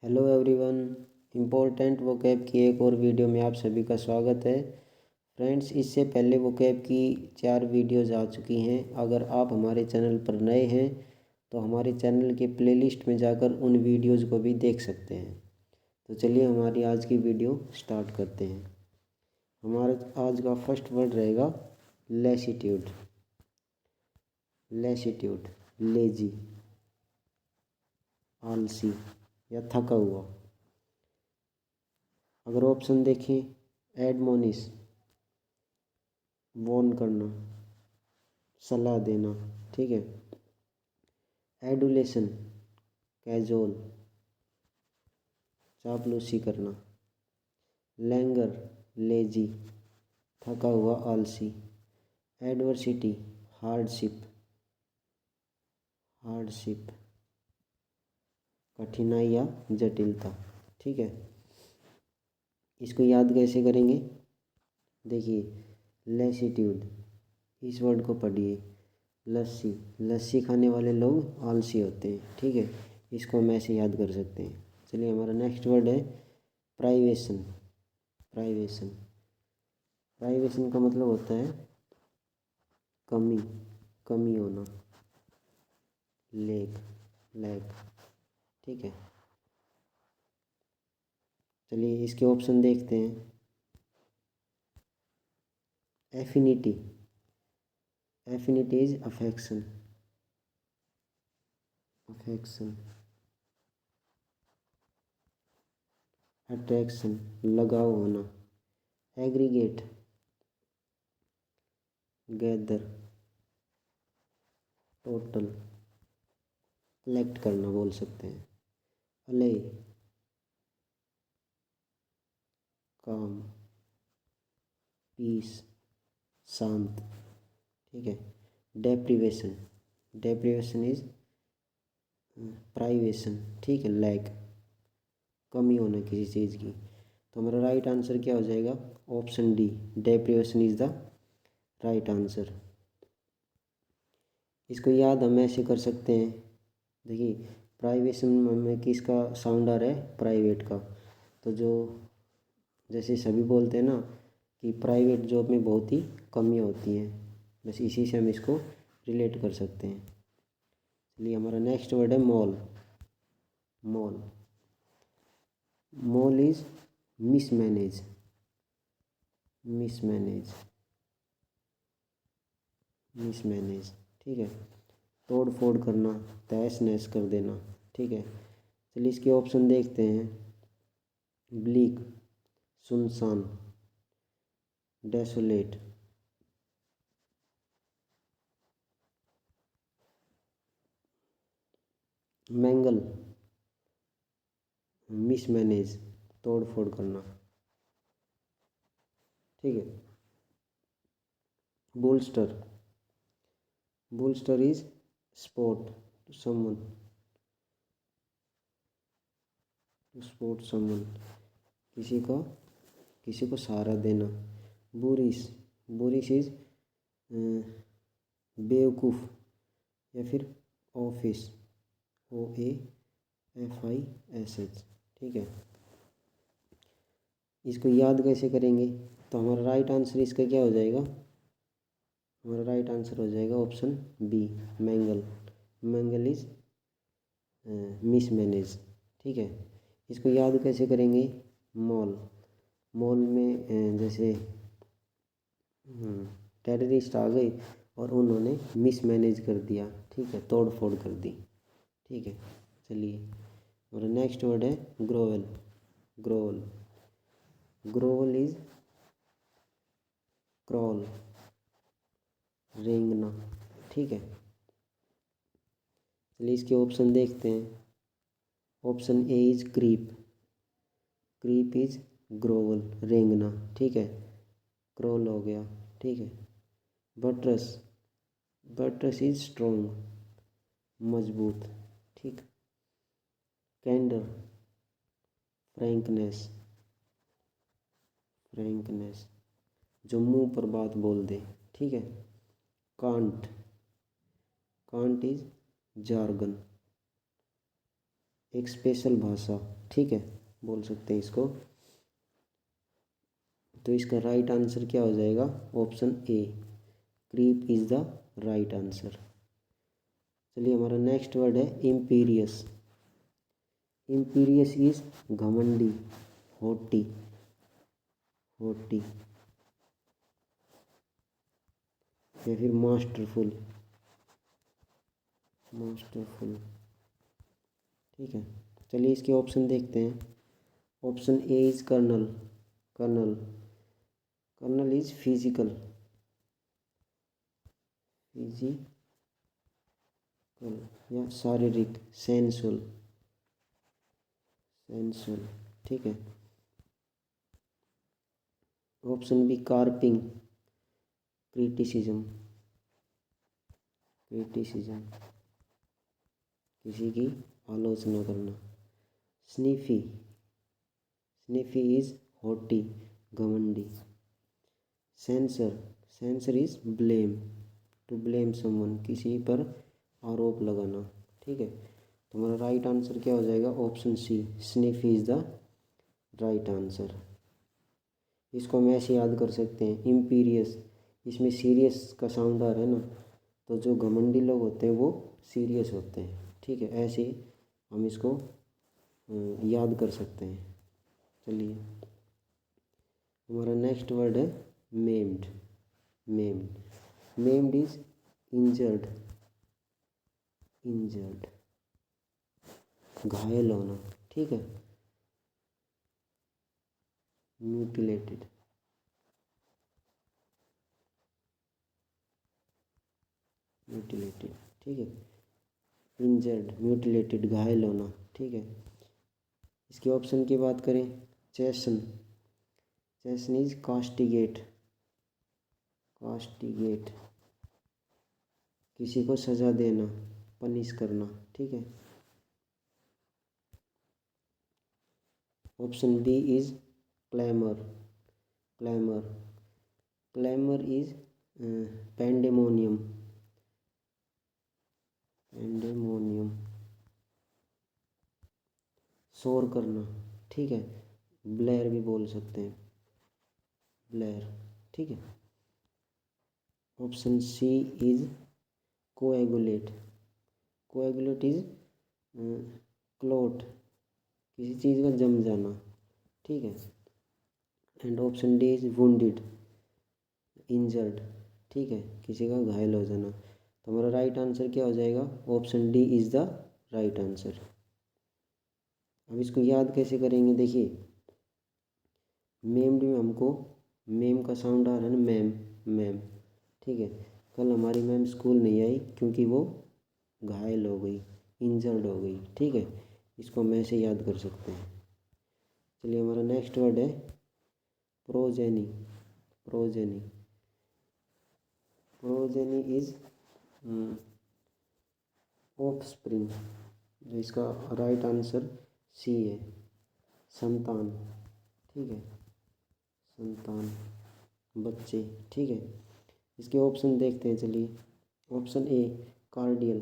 Hello everyone, important vocab की एक और वीडियो में आप सभी का स्वागत है। फ्रेंड्स, इससे पहले वोकैब की 4 वीडियोज़ आ चुकी हैं। अगर आप हमारे चैनल पर नए हैं तो हमारे चैनल के प्लेलिस्ट में जाकर उन वीडियोज़ को भी देख सकते हैं। तो चलिए हमारी आज की वीडियो स्टार्ट करते हैं। हमारा आज का फर्स्ट वर्ड रहेगा लैसिट्यूड। लैसिट्यूड, लेजी, आलसी या थका हुआ। अगर ऑप्शन देखें, एडमोनिश, वॉर्न करना, सलाह देना, ठीक है। एडुलेशन, कैजुअल, चापलूसी करना। लैंगर, लेजी, थका हुआ, आलसी। एडवर्सिटी, हार्डशिप, हार्डशिप, कठिनाई या जटिलता, ठीक है। इसको याद कैसे करेंगे? देखिए, लैसिट्यूड, इस वर्ड को पढ़िए। लस्सी, लस्सी खाने वाले लोग आलसी होते हैं, ठीक है। इसको हम ऐसे याद कर सकते हैं। चलिए, हमारा नेक्स्ट वर्ड है प्राइवेशन। प्राइवेशन, प्राइवेशन का मतलब होता है कमी, कमी होना। लैक, लैक, ठीक है। चलिए इसके ऑप्शन देखते हैं। Affinity, affinity is affection, affection. Attraction, लगाव होना। एग्रीगेट, गैदर, टोटल, कलेक्ट करना बोल सकते हैं। अले, काम, पीस, शांत, ठीक है। डेप्रीवेशन, डेप्रीवेशन इज प्राइवेशन, ठीक है। लैक, कमी होना किसी चीज़ की। तो हमारा राइट आंसर क्या हो जाएगा? Option D, deprivation is the right answer. इसको याद हम ऐसे कर सकते हैं। देखिए, प्राइवेशन में किसका साउंड आ रहा है? प्राइवेट का। तो जो जैसे सभी बोलते हैं ना कि प्राइवेट जॉब में बहुत ही कमियाँ होती हैं, बस इसी से हम इसको रिलेट कर सकते हैं। चलिए, हमारा नेक्स्ट वर्ड है mall. Mall, mall is mismanage, mismanage, mismanage, ठीक है। तोड़ फोड़ करना, तहस नहस कर देना, ठीक है। चलिए इसके ऑप्शन देखते हैं। ब्लीक, सुनसान, डेसोलेट, मैंगल, मिसमैनेज, तोड़ फोड़ करना, ठीक है। Bolster, bolster is support to someone, to support someone, किसी को सहारा देना। बुरिस, बुरिस इज बेवकूफ़ या फिर ऑफिस, OAFISH, ठीक है। इसको याद कैसे करेंगे? तो हमारा राइट आंसर इसका क्या हो जाएगा? हमारा राइट आंसर हो जाएगा option B, mangle. Mangle is mismanage, ठीक है। इसको याद कैसे करेंगे? मॉल, मॉल में जैसे टेररिस्ट आ गए और उन्होंने मिसमैनेज कर दिया, ठीक है, तोड़ फोड़ कर दी, ठीक है। चलिए, और नेक्स्ट वर्ड है grovel. Grovel, grovel is crawl, रेंगना, ठीक है। चलिए इसके ऑप्शन देखते हैं। Option A is creep, creep is grovel, रेंगना, ठीक है। क्रॉल हो गया, ठीक है। बटरस, बटरस इज स्ट्रॉन्ग, मजबूत, ठीक। कैंडर, फ्रैंकनेस, फ्रैंकनेस, जो मुंह पर बात बोल दे, ठीक है। कांट, कांट इज जार्गन, एक स्पेशल भाषा, ठीक है, बोल सकते हैं इसको। तो इसका राइट आंसर क्या हो जाएगा? Option A, creep is the right answer. चलिए हमारा नेक्स्ट वर्ड है इम्पीरियस। इम्पीरियस इज घमंडी, हॉटी, हॉटी, या फिर मास्टरफुल, मास्टरफुल, ठीक है। चलिए इसके ऑप्शन देखते हैं। Option A is carnal, carnal, carnal is physical, physical या शारीरिक, सेंसुअल, सेंसुअल, ठीक है। Option B carping, criticism, criticism, किसी की आलोचना करना। स्नीफी, स्नीफी इज हॉटी, घमंडी। Censure, censure is blame, to blame someone, किसी पर आरोप लगाना, ठीक है। तो हमारा राइट आंसर क्या हो जाएगा? Option C, sniffy is the right answer. इसको हम ऐसे याद कर सकते हैं, इम्पीरियस, इसमें सीरियस का साउंड आ रहा है ना, तो जो घमंडी लोग होते हैं वो सीरियस होते हैं, ठीक है। ऐसे हम इसको याद कर सकते हैं। चलिए हमारा नेक्स्ट वर्ड है maimed, maimed, maimed is injured, injured, घायल होना, ठीक है। म्यूटिलेटेड, म्यूटिलेटेड, ठीक है। इंजर्ड, म्यूटिलेटेड, घायल होना, ठीक है। इसके ऑप्शन की बात करें, chasten, chasten is castigate, castigate, किसी को सजा देना, पनिश करना, ठीक है। Option B is clamour, clamour, clamour is pandemonium, pandemonium, शोर करना, ठीक है। ब्लेयर भी बोल सकते हैं, ब्लेयर, ठीक है। Option C is coagulate, coagulate is clot, किसी चीज़ का जम जाना, ठीक है। And option D is wounded, injured, ठीक है, किसी का घायल हो जाना। तो हमारा राइट आंसर क्या हो जाएगा? Option D is the right answer. अब इसको याद कैसे करेंगे? देखिए, मेम्ड में हमको मेम का साउंड आ रहा है ना, मैम, मैम, ठीक है। कल हमारी मैम स्कूल नहीं आई क्योंकि वो घायल हो गई, इंजर्ड हो गई, ठीक है। इसको हम ऐसे याद कर सकते हैं। चलिए हमारा नेक्स्ट वर्ड है progeny, progeny, progeny is offspring, जो इसका राइट आंसर सी है, संतान, ठीक है, संतान, बच्चे, ठीक है। इसके ऑप्शन देखते हैं। चलिए option A cordial,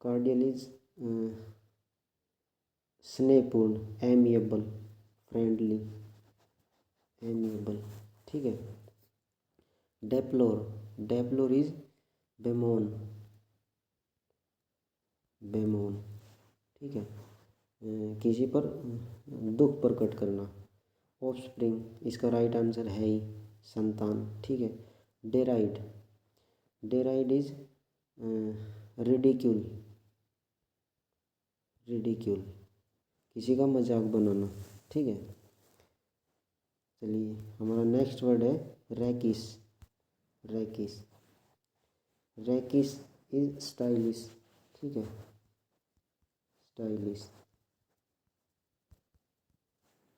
cordial is स्नेहपूर्ण, एमिएबल, फ्रेंडली, एमिएबल, ठीक है। डेप्लोर, डेप्लोर इज बेमोन, बेमोन, ठीक है, किसी पर दुख प्रकट करना। ऑफस्प्रिंग, इसका राइट आंसर है ही संतान, ठीक है। Derived, derived is ridicule, ridicule, किसी का मजाक बनाना, ठीक है। चलिए हमारा नेक्स्ट वर्ड है रैकिश, रैकिश, रैकिश इज स्टाइलिश, ठीक है, स्टाइलिश,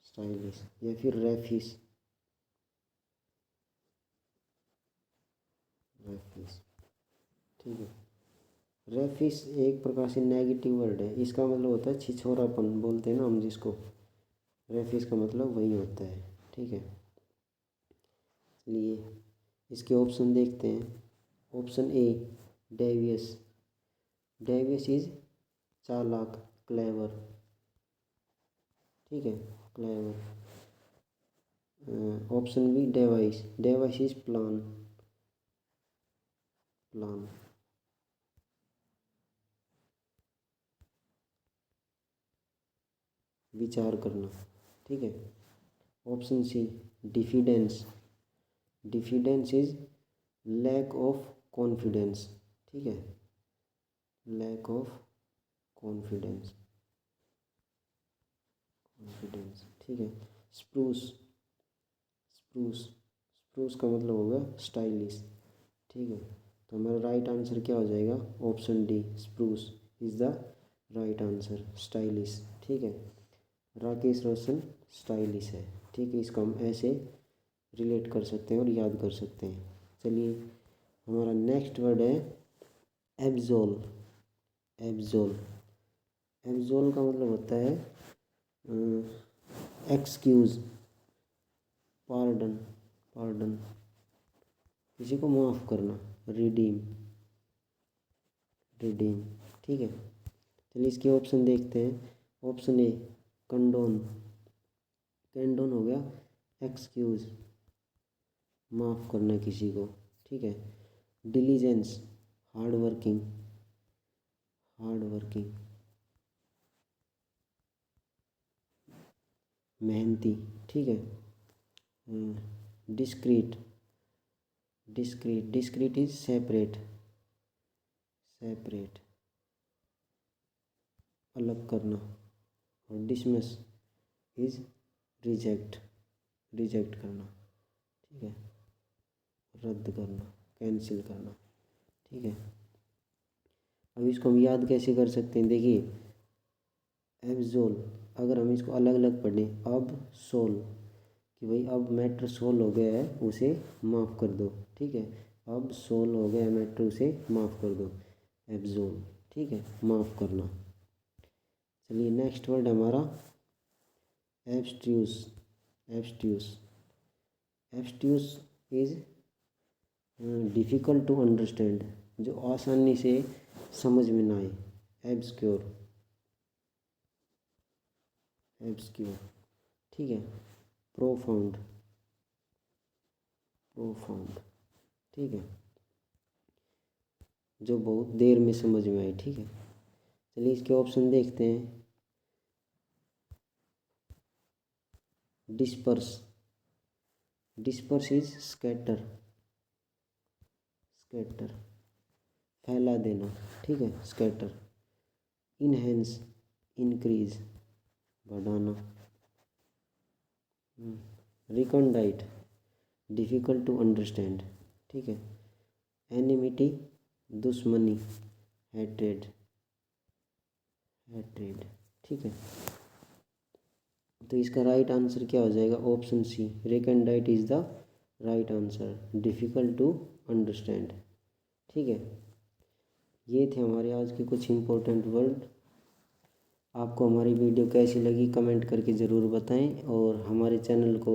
स्टाइलिश, या फिर रैफिश, रैफिश, ठीक है। रैफिश एक प्रकार से नेगेटिव वर्ड है, इसका मतलब होता है छिछोरापन, बोलते हैं ना हम जिसको, रैफिश का मतलब वही होता है, ठीक है। चलिए इसके ऑप्शन देखते हैं। Option A devious, devious is चालाक, क्लेवर, ठीक है, clever. Option B device, device is plan, plan. विचार करना, ठीक है। Option C diffidence, diffidence is lack of confidence, ठीक है, लैक ऑफ कॉन्फिडेंस, कॉन्फिडेंस, ठीक है। स्प्रूस, स्प्रूस, स्प्रूस का मतलब होगा स्टाइलिश, ठीक है। तो हमारा राइट आंसर क्या हो जाएगा? Option D, spruce is the right answer, stylish, ठीक है। राकेश रोशन स्टाइलिश है, ठीक है। इसको हम ऐसे रिलेट कर सकते हैं और याद कर सकते हैं। चलिए हमारा नेक्स्ट वर्ड है एब्जोल, एब्जोल। एब्जोल का मतलब होता है एक्सक्यूज़, पार्डन, पार्डन, किसी को माफ़ करना, रिडीम, रिडीम, ठीक है। चलिए इसके ऑप्शन देखते हैं। ऑप्शन ए कंडोन, कैंडोन हो गया एक्सक्यूज़, माफ़ करना किसी को, ठीक है। Diligence, hard working, hard working, मेहनती, ठीक है। Discrete, discrete, discrete is separate, separate, अलग करना। और डिसमिस इज रिजेक्ट, रिजेक्ट करना, ठीक है, रद्द करना, कैंसिल करना, ठीक है। अब इसको हम याद कैसे कर सकते हैं? देखिए एब्जोल, अगर हम इसको अलग अलग पढ़ें, अब सोल, कि भाई अब मैटर सोल हो गया है उसे माफ़ कर दो, ठीक है। अब सोल हो गया है मैटर, उसे माफ़ कर दो, एब्जोल, ठीक है, माफ़ करना। चलिए नेक्स्ट वर्ड हमारा abstruse, abstruse, abstruse is difficult to understand, जो आसानी से समझ में ना आए, एब्सक्योर, एब्सक्योर, ठीक है। प्रोफाउंड, प्रोफाउंड, ठीक है, जो बहुत देर में समझ में आए, ठीक है। चलिए इसके ऑप्शन देखते हैं। Disperse, disperse is scatter, scatter, फैला देना, ठीक है, स्कैटर। इनहेंस, इनक्रीज, बढ़ाना। रिकॉन्डाइट, डिफ़िकल्ट टू अंडरस्टैंड, ठीक है। एनिमिटी, दुश्मनी, हैट्रेड, हैट्रेड, ठीक है। तो इसका राइट आंसर क्या हो जाएगा? Option C, recondite is the right answer, difficult to understand, ठीक है। ये थे हमारे आज के कुछ इम्पोर्टेंट वर्ड। आपको हमारी वीडियो कैसी लगी कमेंट करके ज़रूर बताएं, और हमारे चैनल को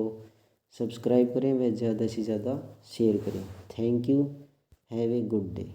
सब्सक्राइब करें व ज़्यादा से ज़्यादा शेयर करें। Thank you, have a good day.